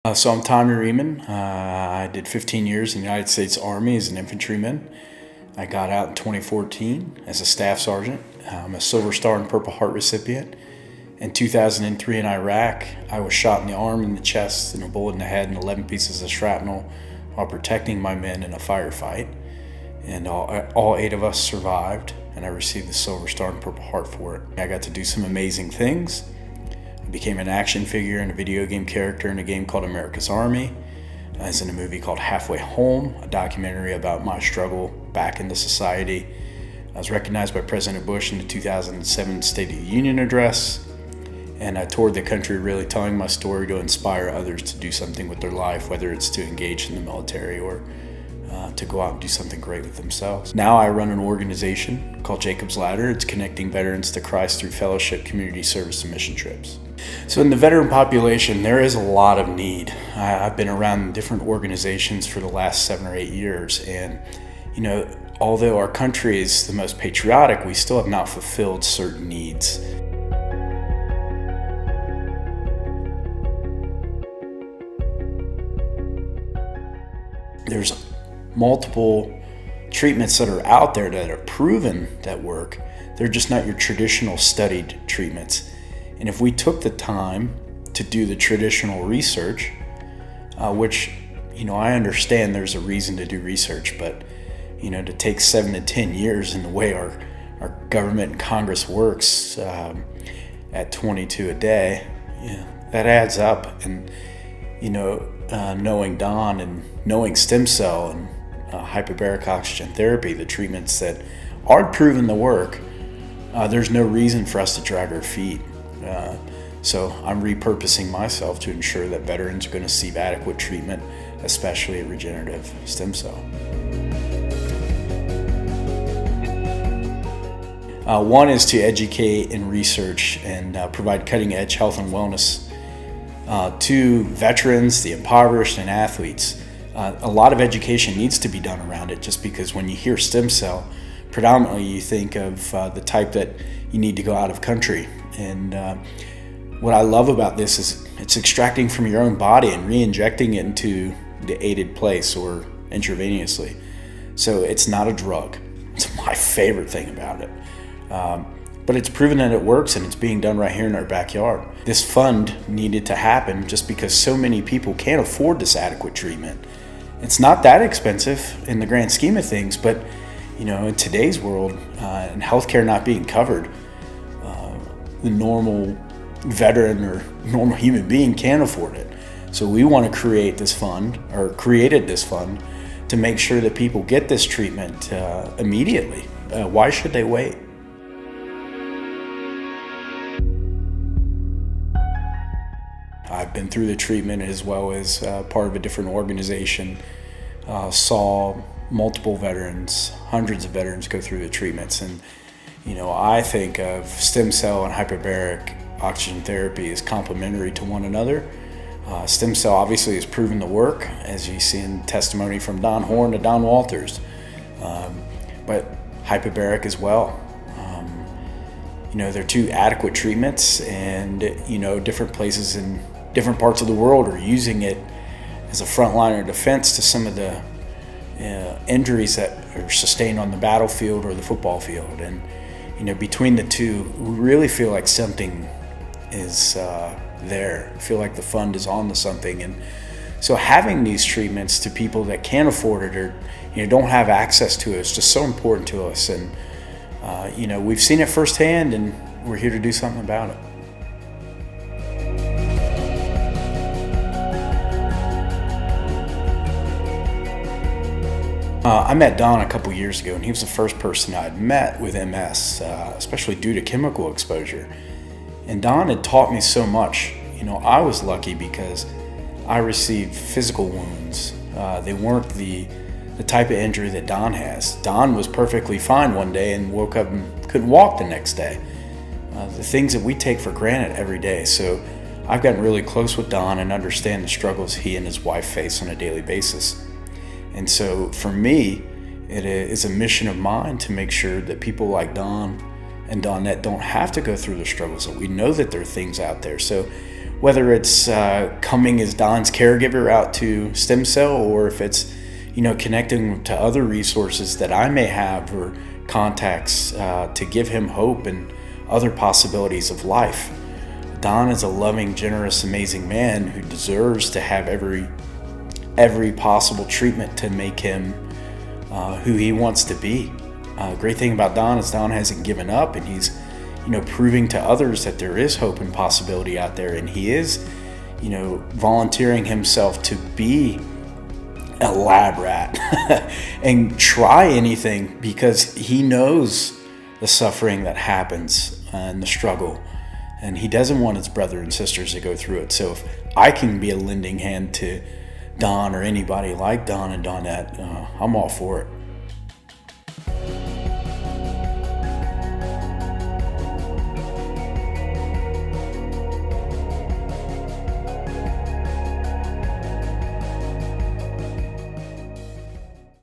So I'm Tommy Rieman. I did 15 years in the United States Army as an infantryman. I got out in 2014 as a staff sergeant. I'm a Silver Star and Purple Heart recipient. In 2003 in Iraq, I was shot in the arm and the chest and a bullet in the head and 11 pieces of shrapnel while protecting my men in a firefight. And all 8 of us survived, and I received the Silver Star and Purple Heart for it. I got to do some amazing things. I became an action figure and a video game character in a game called America's Army. I was in a movie called Halfway Home, a documentary about my struggle back into society. I was recognized by President Bush in the 2007 State of the Union address, and I toured the country really telling my story to inspire others to do something with their life, whether it's to engage in the military or to go out and do something great with themselves. Now I run an organization called Jacob's Ladder. It's connecting veterans to Christ through fellowship, community service, and mission trips. So in the veteran population, there is a lot of need. I've been around different organizations for the last 7 or 8 years, and although our country is the most patriotic, we still have not fulfilled certain needs. There's multiple treatments that are out there that are proven that work. They're just not your traditional studied treatments. And if we took the time to do the traditional research, which, I understand there's a reason to do research, but, to take 7 to 10 years in the way our government and Congress works at 22 a day, that adds up. And, knowing Don and knowing stem cell and hyperbaric oxygen therapy, the treatments that are proven to work, there's no reason for us to drag our feet. So I'm repurposing myself to ensure that veterans are going to receive adequate treatment, especially a regenerative stem cell. One is to educate and research and provide cutting-edge health and wellness to veterans, the impoverished, and athletes. A lot of education needs to be done around it, just because when you hear stem cell, predominantly you think of the type that you need to go out of country. And what I love about this is it's extracting from your own body and re-injecting it into the aided place or intravenously. So it's not a drug. It's my favorite thing about it. But it's proven that it works, and it's being done right here in our backyard. This fund needed to happen just because so many people can't afford this adequate treatment. It's not that expensive in the grand scheme of things, but in today's world and healthcare not being covered, the normal veteran or normal human being can't afford it. So we want to created this fund to make sure that people get this treatment immediately. Why should they wait? I've been through the treatment as well as part of a different organization, saw multiple veterans, hundreds of veterans go through the treatments. And, I think of stem cell and hyperbaric oxygen therapy as complementary to one another. Stem cell obviously is proven to work, as you see in testimony from Don Horn to Don Walters, but hyperbaric as well. They're 2 adequate treatments, and, different places in different parts of the world are using it as a frontliner defense to some of the injuries that are sustained on the battlefield or the football field. And, between the 2, we really feel like something is there. I feel like the fund is on to something. And so having these treatments to people that can't afford it or, don't have access to it is just so important to us. And, we've seen it firsthand, and we're here to do something about it. I met Don a couple years ago, and he was the first person I'd met with MS, especially due to chemical exposure. And Don had taught me so much. I was lucky because I received physical wounds. They weren't the type of injury that Don has. Don was perfectly fine one day and woke up and couldn't walk the next day. The things that we take for granted every day. So I've gotten really close with Don and understand the struggles he and his wife face on a daily basis. And so for me, it is a mission of mine to make sure that people like Don and Donette don't have to go through the struggles. We know that there are things out there. So whether it's coming as Don's caregiver out to stem cell, or if it's, connecting to other resources that I may have or contacts to give him hope and other possibilities of life. Don is a loving, generous, amazing man who deserves to have every possible treatment to make him who he wants to be. Great thing about Don is Don hasn't given up, and he's proving to others that there is hope and possibility out there, and he is volunteering himself to be a lab rat and try anything, because he knows the suffering that happens and the struggle, and he doesn't want his brother and sisters to go through it. So if I can be a lending hand to Don or anybody like Don and Donette, I'm all for it.